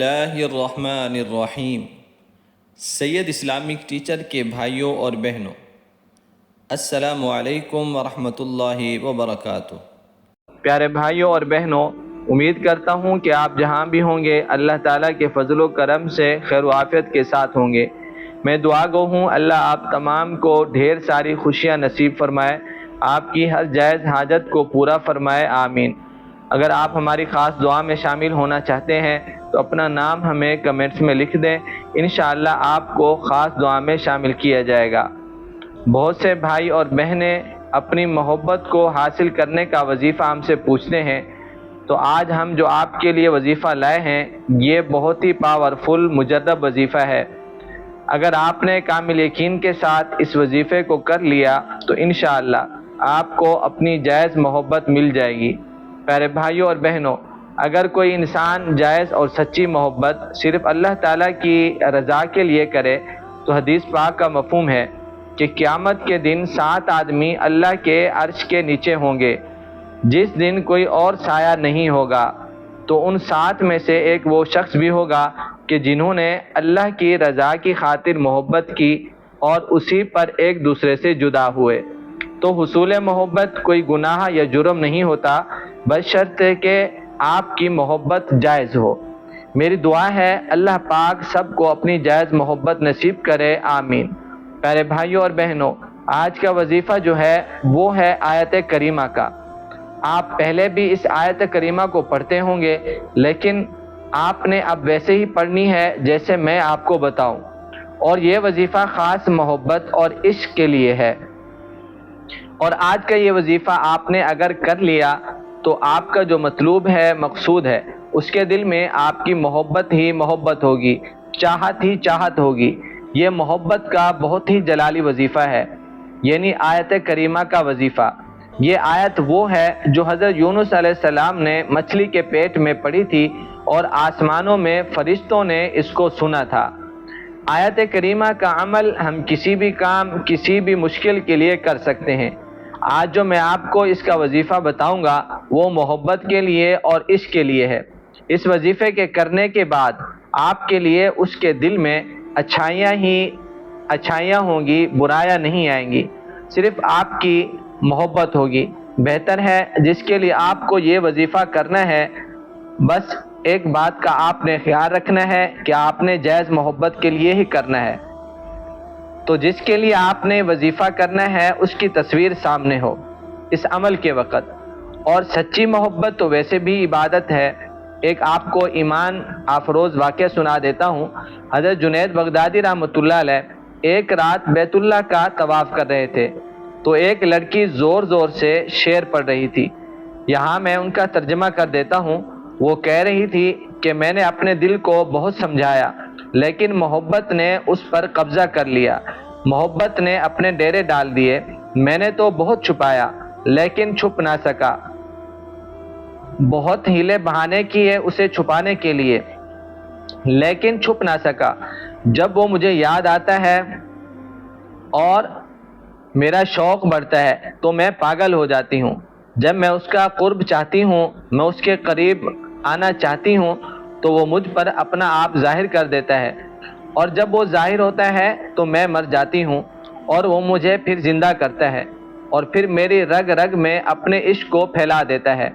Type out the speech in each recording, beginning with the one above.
اللہ الرحمن الرحیم۔ سید Islamic teacher کے بھائیوں اور بہنوں، السلام علیکم ورحمۃ اللہ وبرکاتہ۔ پیارے بھائیوں اور بہنوں، امید کرتا ہوں کہ آپ جہاں بھی ہوں گے اللہ تعالیٰ کے فضل و کرم سے خیر و عافیت کے ساتھ ہوں گے۔ میں دعا گو ہوں اللہ آپ تمام کو ڈھیر ساری خوشیاں نصیب فرمائے، آپ کی ہر جائز حاجت کو پورا فرمائے، آمین۔ اگر آپ ہماری خاص دعا میں شامل ہونا چاہتے ہیں تو اپنا نام ہمیں کمنٹس میں لکھ دیں، انشاءاللہ آپ کو خاص دعا میں شامل کیا جائے گا۔ بہت سے بھائی اور بہنیں اپنی محبت کو حاصل کرنے کا وظیفہ ہم سے پوچھتے ہیں، تو آج ہم جو آپ کے لیے وظیفہ لائے ہیں یہ بہت ہی پاورفل مجرب وظیفہ ہے۔ اگر آپ نے کامل یقین کے ساتھ اس وظیفے کو کر لیا تو انشاءاللہ آپ کو اپنی جائز محبت مل جائے گی۔ پیارے بھائیوں اور بہنوں، اگر کوئی انسان جائز اور سچی محبت صرف اللہ تعالیٰ کی رضا کے لیے کرے تو حدیث پاک کا مفہوم ہے کہ قیامت کے دن 7 آدمی اللہ کے عرش کے نیچے ہوں گے، جس دن کوئی اور سایہ نہیں ہوگا۔ تو ان 7 میں سے ایک وہ شخص بھی ہوگا کہ جنہوں نے اللہ کی رضا کی خاطر محبت کی اور اسی پر ایک دوسرے سے جدا ہوئے۔ تو حصول محبت کوئی گناہ یا جرم نہیں ہوتا، بشرطے کہ آپ کی محبت جائز ہو۔ میری دعا ہے اللہ پاک سب کو اپنی جائز محبت نصیب کرے، آمین۔ پیارے بھائیوں اور بہنوں، آج کا وظیفہ جو ہے وہ ہے آیت کریمہ کا۔ آپ پہلے بھی اس آیت کریمہ کو پڑھتے ہوں گے، لیکن آپ نے اب ویسے ہی پڑھنی ہے جیسے میں آپ کو بتاؤں، اور یہ وظیفہ خاص محبت اور عشق کے لیے ہے۔ اور آج کا یہ وظیفہ آپ نے اگر کر لیا تو آپ کا جو مطلوب ہے، مقصود ہے، اس کے دل میں آپ کی محبت ہی محبت ہوگی، چاہت ہی چاہت ہوگی۔ یہ محبت کا بہت ہی جلالی وظیفہ ہے، یعنی آیت کریمہ کا وظیفہ۔ یہ آیت وہ ہے جو حضرت یونس علیہ السلام نے مچھلی کے پیٹ میں پڑھی تھی اور آسمانوں میں فرشتوں نے اس کو سنا تھا۔ آیت کریمہ کا عمل ہم کسی بھی کام، کسی بھی مشکل کے لیے کر سکتے ہیں۔ آج جو میں آپ کو اس کا وظیفہ بتاؤں گا وہ محبت کے لیے اور عشق کے لیے ہے۔ اس وظیفے کے کرنے کے بعد آپ کے لیے اس کے دل میں اچھائیاں ہی اچھائیاں ہوں گی، برائیاں نہیں آئیں گی، صرف آپ کی محبت ہوگی۔ بہتر ہے جس کے لیے آپ کو یہ وظیفہ کرنا ہے، بس ایک بات کا آپ نے خیال رکھنا ہے کہ آپ نے جائز محبت کے لیے ہی کرنا ہے۔ تو جس کے لیے آپ نے وظیفہ کرنا ہے اس کی تصویر سامنے ہو اس عمل کے وقت۔ اور سچی محبت تو ویسے بھی عبادت ہے۔ ایک آپ کو ایمان افروز واقعہ سنا دیتا ہوں۔ حضرت جنید بغدادی رحمۃ اللہ علیہ ایک رات بیت اللہ کا طواف کر رہے تھے تو ایک لڑکی زور زور سے شعر پڑھ رہی تھی۔ یہاں میں ان کا ترجمہ کر دیتا ہوں۔ وہ کہہ رہی تھی کہ میں نے اپنے دل کو بہت سمجھایا لیکن محبت نے اس پر قبضہ کر لیا، محبت نے اپنے ڈیرے ڈال دیے۔ میں نے تو بہت چھپایا لیکن چھپ نہ سکا، بہت ہیلے بہانے کیے اسے چھپانے کے لیے لیکن چھپ نہ سکا۔ جب وہ مجھے یاد آتا ہے اور میرا شوق بڑھتا ہے تو میں پاگل ہو جاتی ہوں۔ جب میں اس کا قرب چاہتی ہوں، میں اس کے قریب آنا چاہتی ہوں تو وہ مجھ پر اپنا آپ ظاہر کر دیتا ہے، اور جب وہ ظاہر ہوتا ہے تو میں مر جاتی ہوں اور وہ مجھے پھر زندہ کرتا ہے اور پھر میری رگ رگ میں اپنے عشق کو پھیلا دیتا ہے۔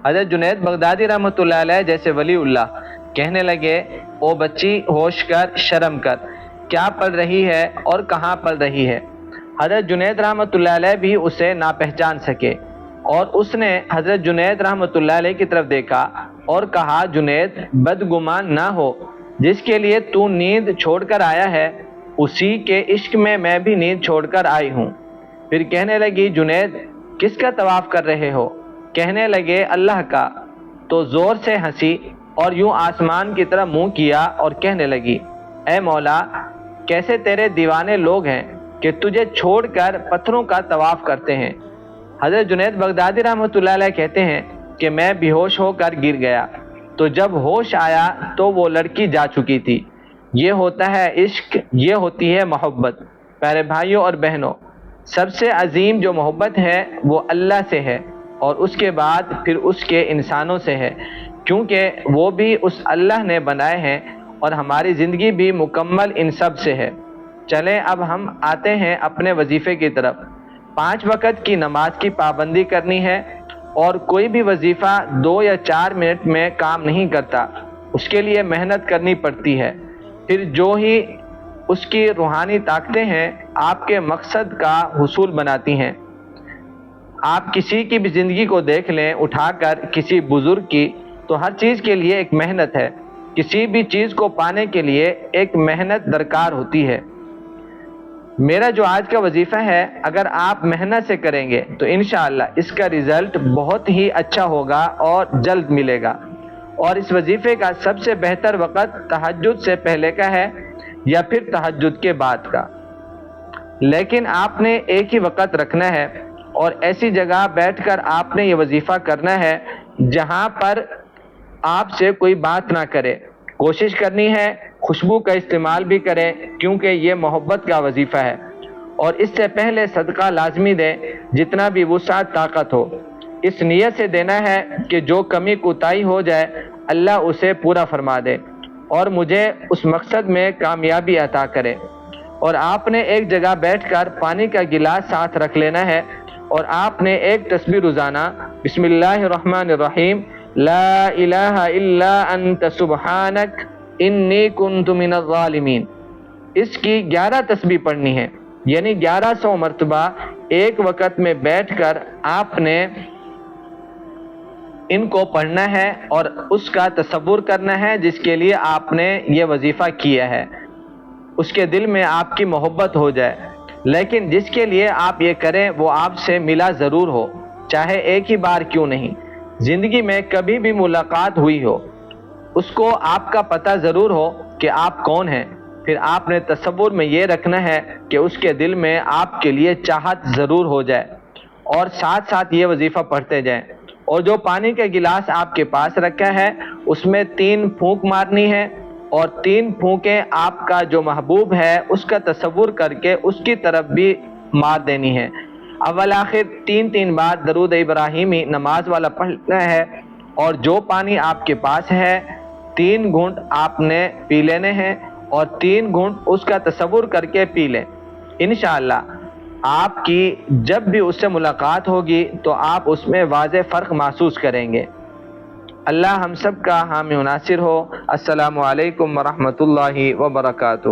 حضرت جنید بغدادی رحمۃ اللہ علیہ جیسے ولی اللہ کہنے لگے، او بچی ہوش کر، شرم کر، کیا پڑھ رہی ہے اور کہاں پڑھ رہی ہے؟ حضرت جنید رحمۃ اللہ علیہ بھی اسے نہ پہچان سکے، اور اس نے حضرت جنید رحمۃ اللہ علیہ کی طرف دیکھا اور کہا، جنید بدگمان نہ ہو، جس کے لیے تو نیند چھوڑ کر آیا ہے اسی کے عشق میں بھی نیند چھوڑ کر آئی ہوں۔ پھر کہنے لگی، جنید کس کا طواف کر رہے ہو؟ کہنے لگے، اللہ کا۔ تو زور سے ہنسی اور یوں آسمان کی طرف منہ کیا اور کہنے لگی، اے مولا، کیسے تیرے دیوانے لوگ ہیں کہ تجھے چھوڑ کر پتھروں کا طواف کرتے ہیں۔ حضرت جنید بغدادی رحمۃ اللہ علیہ کہتے ہیں کہ میں بے ہوش ہو کر گر گیا، تو جب ہوش آیا تو وہ لڑکی جا چکی تھی۔ یہ ہوتا ہے عشق، یہ ہوتی ہے محبت۔ پیارے بھائیوں اور بہنوں، سب سے عظیم جو محبت ہے وہ اللہ سے ہے، اور اس کے بعد پھر اس کے انسانوں سے ہے۔ کیونکہ وہ بھی اس اللہ نے بنائے ہیں اور ہماری زندگی بھی مکمل ان سب سے ہے۔ چلیں اب ہم آتے ہیں اپنے وظیفے کی طرف۔ 5 وقت کی نماز کی پابندی کرنی ہے، اور کوئی بھی وظیفہ 2 یا 4 منٹ میں کام نہیں کرتا، اس کے لیے محنت کرنی پڑتی ہے۔ پھر جو ہی اس کی روحانی طاقتیں ہیں آپ کے مقصد کا حصول بناتی ہیں۔ آپ کسی کی بھی زندگی کو دیکھ لیں، اٹھا کر کسی بزرگ کی، تو ہر چیز کے لیے ایک محنت ہے۔ کسی بھی چیز کو پانے کے لیے ایک محنت درکار ہوتی ہے۔ میرا جو آج کا وظیفہ ہے، اگر آپ محنت سے کریں گے تو انشاءاللہ اس کا رزلٹ بہت ہی اچھا ہوگا اور جلد ملے گا۔ اور اس وظیفے کا سب سے بہتر وقت تہجد سے پہلے کا ہے یا پھر تہجد کے بعد کا، لیکن آپ نے ایک ہی وقت رکھنا ہے، اور ایسی جگہ بیٹھ کر آپ نے یہ وظیفہ کرنا ہے جہاں پر آپ سے کوئی بات نہ کرے۔ کوشش کرنی ہے خوشبو کا استعمال بھی کریں، کیونکہ یہ محبت کا وظیفہ ہے۔ اور اس سے پہلے صدقہ لازمی دیں، جتنا بھی وسعت طاقت ہو۔ اس نیت سے دینا ہے کہ جو کمی کوتاہی ہو جائے اللہ اسے پورا فرما دے اور مجھے اس مقصد میں کامیابی عطا کرے۔ اور آپ نے ایک جگہ بیٹھ کر پانی کا گلاس ساتھ رکھ لینا ہے، اور آپ نے ایک تسبیح روزانہ بسم اللہ الرحمن الرحیم لا الہ الا انت سبحانک انی کنت من الظالمین، اس کی 11 تسبیح پڑھنی ہے، یعنی 1100 مرتبہ ایک وقت میں بیٹھ کر آپ نے ان کو پڑھنا ہے اور اس کا تصور کرنا ہے جس کے لیے آپ نے یہ وظیفہ کیا ہے، اس کے دل میں آپ کی محبت ہو جائے۔ لیکن جس کے لیے آپ یہ کریں وہ آپ سے ملا ضرور ہو، چاہے ایک ہی بار کیوں نہیں، زندگی میں کبھی بھی ملاقات ہوئی ہو، اس کو آپ کا پتہ ضرور ہو کہ آپ کون ہیں۔ پھر آپ نے تصور میں یہ رکھنا ہے کہ اس کے دل میں آپ کے لیے چاہت ضرور ہو جائے، اور ساتھ ساتھ یہ وظیفہ پڑھتے جائیں۔ اور جو پانی کا گلاس آپ کے پاس رکھا ہے اس میں 3 پھونک مارنی ہے، اور 3 پھونکیں آپ کا جو محبوب ہے اس کا تصور کر کے اس کی طرف بھی مار دینی ہے۔ اول آخر 3 بار درود ابراہیمی نماز والا پڑھنا ہے، اور جو پانی آپ کے پاس ہے 3 گھونٹ آپ نے پی لینے ہیں، اور 3 گھونٹ اس کا تصور کر کے پی لیں۔ انشاءاللہ آپ کی جب بھی اس سے ملاقات ہوگی تو آپ اس میں واضح فرق محسوس کریں گے۔ اللہ ہم سب کا حامی و ناصر ہو۔ السلام علیکم ورحمۃ اللہ وبرکاتہ۔